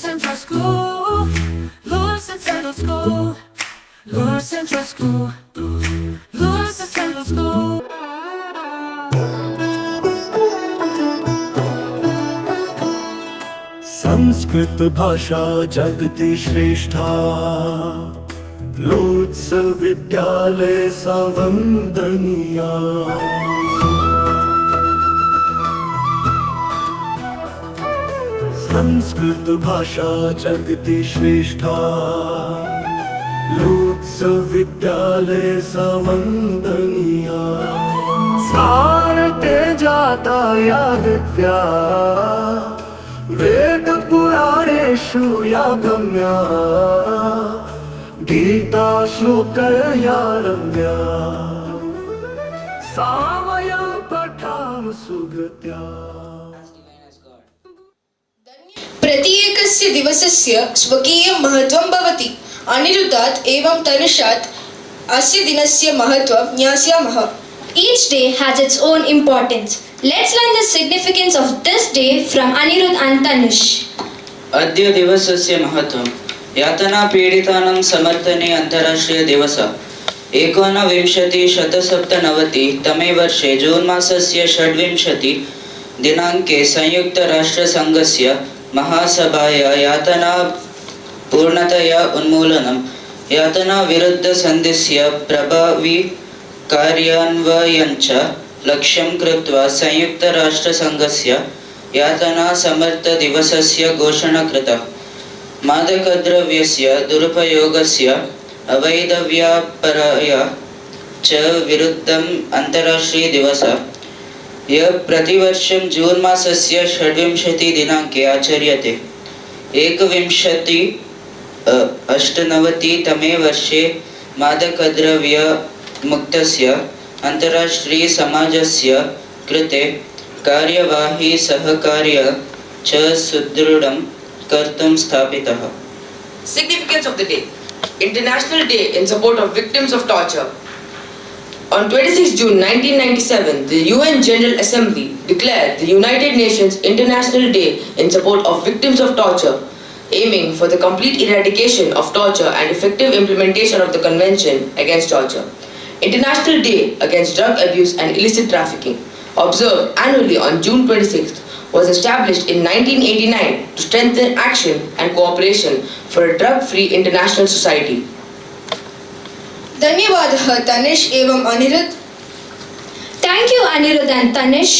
Central School, Lewis Central School, Lewis Central School, Lewis Central School. Sanskrit भाषा जगति श्रेष्ठा, लोत्स विद्यालय सवंदनीया। संस्कृत भाषा जगति श्रेष्ठा, लोत्स विद्यालय सवंदनीया। स्मारते जाता या विद्या, वेद पुराणेषु या गम्या, गीता श्लोकया रम्या, सा वयं पठाम सुगत्या। प्रत्येकस्य दिवसस्य स्वकीयं महत्त्वं भवति। अनिरुद्धात् एवं तनुषात् अस्य दिनस्य महत्त्वं ज्ञास्यामः। Each day has its own importance. Let's learn the significance of this day from Anirudh and Tanush. अद्य दिवसस्य महत्त्वं यातना पीडितानां समर्थने अन्तर्राष्ट्रीय दिवसः। 1997 तमे वर्षे जून् मासस्य 26 दिनाङ्के संयुक्तराष्ट्रसङ्घस्य महासभाया यातना पूर्णतया उन्मूलनं, यातना विरुद्धसन्धिस्य प्रभावी कार्यान्वयञ्च लक्ष्यं कृत्वा संयुक्तराष्ट्रसङ्घस्य यातना समर्थ दिवसस्य घोषणा कृता। मादकद्रव्यस्य दुरुपयोगस्य अवैधव्यापारस्य च विरुद्धम् अन्तर्राष्ट्रीय दिवसः, यः प्रतिवर्षं जून् मासस्य 26 दिनाङ्के आचर्यते। 1998 तमे वर्षे मादकद्रव्य मुक्तस्य अन्तर्राष्ट्रीय समाजस्य कृते कार्यवाही सहकार्य च सुदृढं कर्तुं स्थापितः। Significance of the day. International Day in support of victims of torture. On 26 June 1997, the UN General Assembly declared the United Nations International Day in support of victims of torture, aiming for the complete eradication of torture and effective implementation of the Convention Against Torture. International Day Against Drug Abuse and Illicit Trafficking, observed annually on June 26th, was established in 1989 to strengthen action and cooperation for a drug-free international society. धन्यवादः तनिष एवं Anirudh. Thank you Anirudh and Tanush.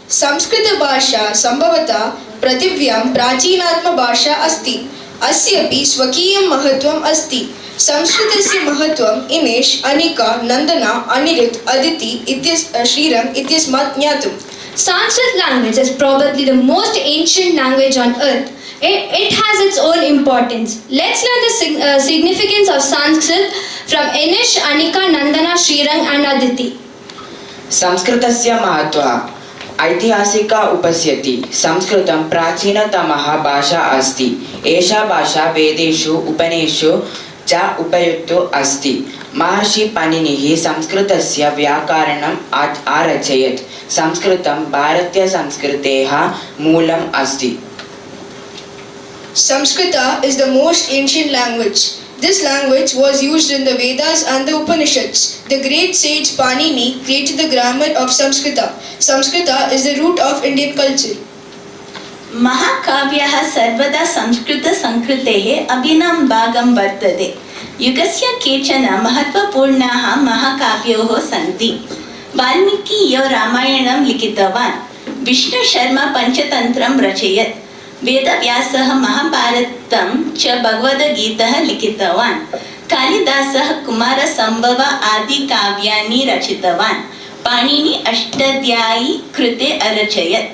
संस्कृतभाषा सम्भवतः पृथिव्यां प्राचीनात्मभाषा अस्ति। अस्यापि स्वकीयं महत्त्वम् अस्ति। संस्कृतस्य महत्त्वम् इमेश, अनिका, नन्दना, अनिरुद्ध, अदिति श्रीरङ्ग इत्यस्मात् ज्ञातुम्। Sanskrit language is probably the most ancient language on earth. It has its own importance. Let's learn the significance of Sanskrit from Anish, Anika, Nandana, Srirang and Aditi. संस्कृतस्य महत्त्वः ऐतिहासिक उपस्थिति। संस्कृतं प्राचीनतमः भाषा अस्ति। एषा भाषा वेदेषु उपनिषु च उपयुक्तो अस्ति। महर्षि पाणिनिः संस्कृतस्य व्याकरणम् आरचयत्। संस्कृतं भारतीयसंस्कृतेः मूलम् अस्ति। Samskrita is the most ancient language. This language was used in the Vedas and the Upanishads. The great sage Panini created the grammar of Samskrita. Samskrita is the root of Indian culture. महाकाव्यः सर्वदा संस्कृतसंस्कृतेः अभिन्नं भागं वर्तते। युगस्य केचन महत्त्वपूर्णाः महाकाव्योः सन्ति। वाल्मीकि यो रामायणं लिखितवान्, विष्णुशर्मा पञ्चतन्त्रं रचयत्, वेदव्यासः महाभारतं च भगवद्गीता लिखितवान्, कालिदासः कुमारसम्भव आदि काव्यानि रचितवान्, पाणिनि अष्टाध्यायी कृते अरचयत्।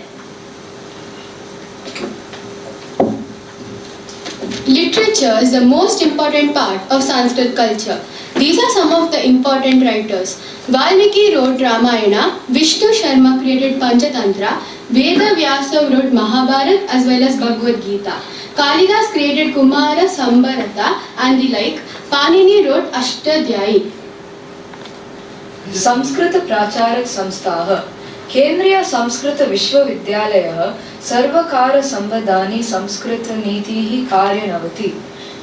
Literature is the most important part of Sanskrit culture. These are some of the important writers. Valmiki wrote Ramayana, Vishnu Sharma created Panchatantra, Veda Vyasa wrote Mahabharata as well as Bhagavad Gita. Kalidas created Kumara Sambharata and the like. Panini wrote Ashtadhyayi. Sanskrit प्रचारक संस्थाः केंद्रीय संस्कृत विश्वविद्यालयः सर्वकार संबद्धानि संस्कृत नीतिः कार्यनवति।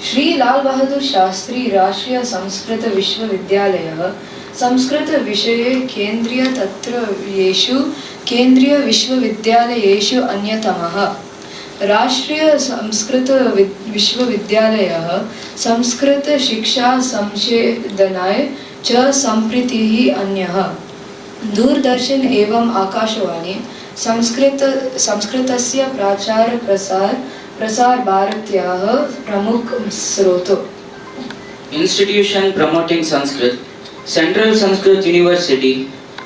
श्री लाल बहादुर शास्त्री राष्ट्रीय संस्कृत विश्वविद्यालयः संस्कृत विषये केंद्रीय तत्रत्येषु केंद्रीय विश्वविद्यालयेषु अन्यतमः। राष्ट्रीय संस्कृत विश्वविद्यालयः संस्कृत शिक्षा संशोधनाय च सम्प्रतिः अन्यः। दूरदर्शन एवं आकाशवाणी संस्कृतस्य प्रसार भारत्याः प्रमुख स्रोतः। Institution promoting Sanskrit. Central Sanskrit University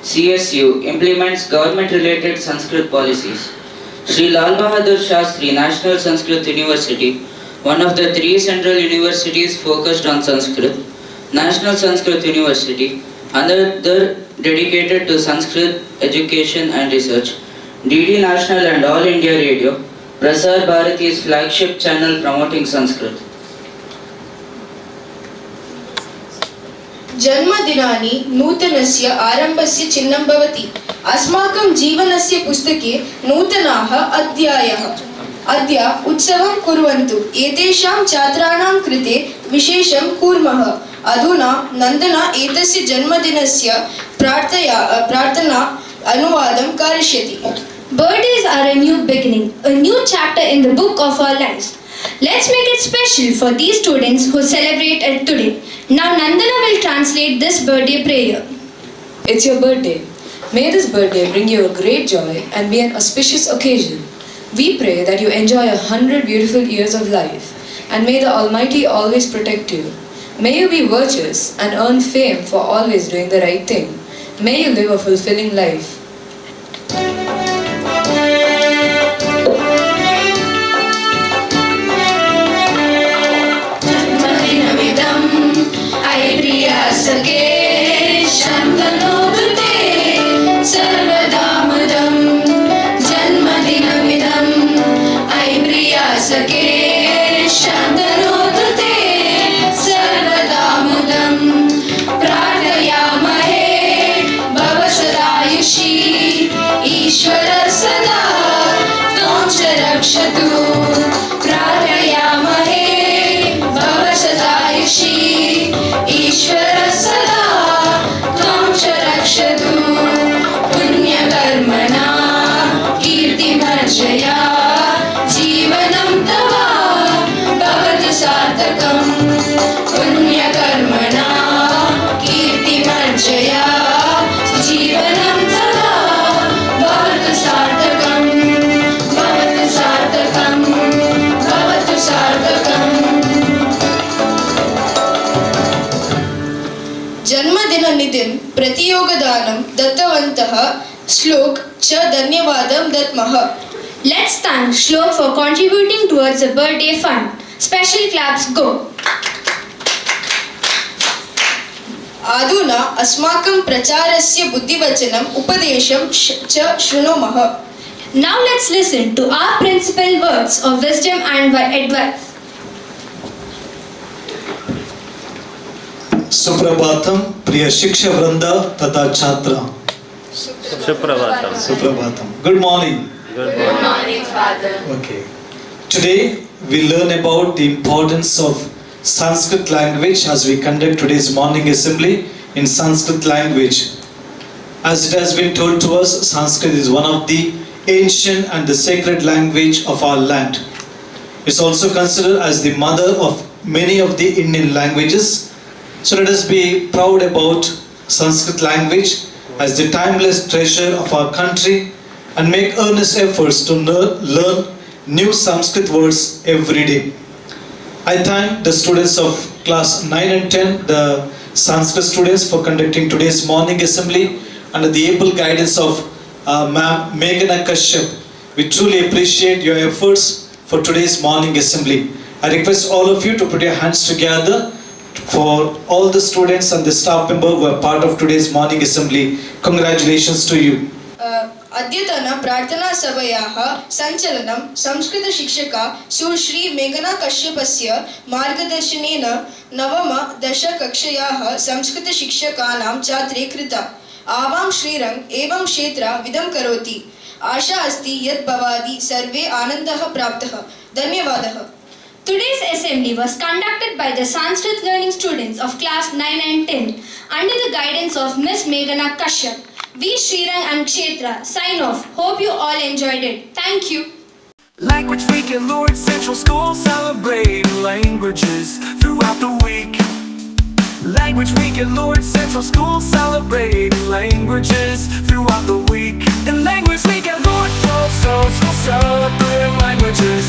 CSU implements government-related Sanskrit policies. Sri Lal Bahadur Shastri National Sanskrit University, one of the 3 central universities focused on Sanskrit. National Sanskrit University, another dedicated to Sanskrit education and research. DD National and All India Radio, Prasar Bharati's flagship channel promoting Sanskrit. जन्मदिनानि नूतनस्य आरम्भस्य चिह्नं भवति। अस्माकं जीवनस्य पुस्तके नूतनाः अध्यायः। अद्य उत्सवं कुर्वन्तु। एतेषां छात्राणां कृते विशेषं कुर्मः। अधुना नन्दना एतस्य जन्मदिनस्य प्रार्थना अनुवादं करिष्यति। Birthdays are a new beginning, a new chapter in the book of our lives. Let's make it special for these students who celebrate it today. Now Nandana will translate this birthday prayer. It's your birthday. May this birthday bring you a great joy and be an auspicious occasion. We pray that you enjoy 100 beautiful years of life, and may the Almighty always protect you. May you be virtuous and earn fame for always doing the right thing. May you live a fulfilling life. सके शन्तनोदुते सर्वदामदं जन्मदिनमिदं ऐ प्रिया सके शन्तनोदुते सर्वदामदं प्रार्थयामहे भव सदायुषी ईश्वर सदा त्वं च रक्षतु प्रार्थयामहे भव सदायुषी ईश्वर सदा त्वं च रक्षतु पुण्यकर्मणा कीर्तिमर्जया जीवनं तव भवतु सार्थकम् पुण्यकर्मणा कीर्तिमर्जया जीवनं तव भवतु सार्थकम् भवतु सार्थकम् भवतु सार्थकम्। जन्मदिन निधिं प्रतियोगदानं दत्तवन्तः श्लोक च धन्यवादं दद्मः। Let's thank Shlok for contributing towards the birthday fund. Special claps go. अधुना अस्माकं प्रचारस्य बुद्धिवचनम् उपदेशं च शृणुमः। Now let's listen to our principal words of wisdom and advice. Suprabhatam प्रिय शिक्षक वृंद तथा छात्र। Suprabhatam. Good morning. Good morning, Father. Okay. Today we learn about the importance of Sanskrit language as we conduct today's morning assembly in Sanskrit language. As it has been told to us, Sanskrit is one of the ancient and the sacred language of our land. It's also considered as the mother of many of the Indian languages. So let us be proud about Sanskrit language as the timeless treasure of our country and make earnest efforts to learn new Sanskrit words every day. I thank the students of class 9 and 10, the Sanskrit students, for conducting today's morning assembly under the able guidance of Ma'am Meghana Kashyap. We truly appreciate your efforts for today's morning assembly. I request all of you to put your hands together for all the students and the staff members who are part of today's morning assembly. Congratulations to you. अद्यतन प्रार्थना सभायाः सञ्चालनं संस्कृत शिक्षका सुश्री मेघना कश्यपस्य मार्गदर्शनेन नवम दशकक्षायाः संस्कृत शिक्षकानां छात्रे कृता। आवां श्रीरंग एवं क्षेत्र विदं करोति आशा अस्ति यत् भवादि सर्वे आनन्दः प्राप्तः धन्यवादः Today's assembly was conducted by the Sanskrit learning students of class 9 and 10 under the guidance of Miss Meghana Kashyap. We Srirang and Kshetra sign off. Hope you all enjoyed it. Thank you. Language Week at Lourdes Central School, celebrate languages throughout the week. Language Week at Lourdes Central School, celebrate languages throughout the week. And Language Week at Lourdes, so celebrate languages.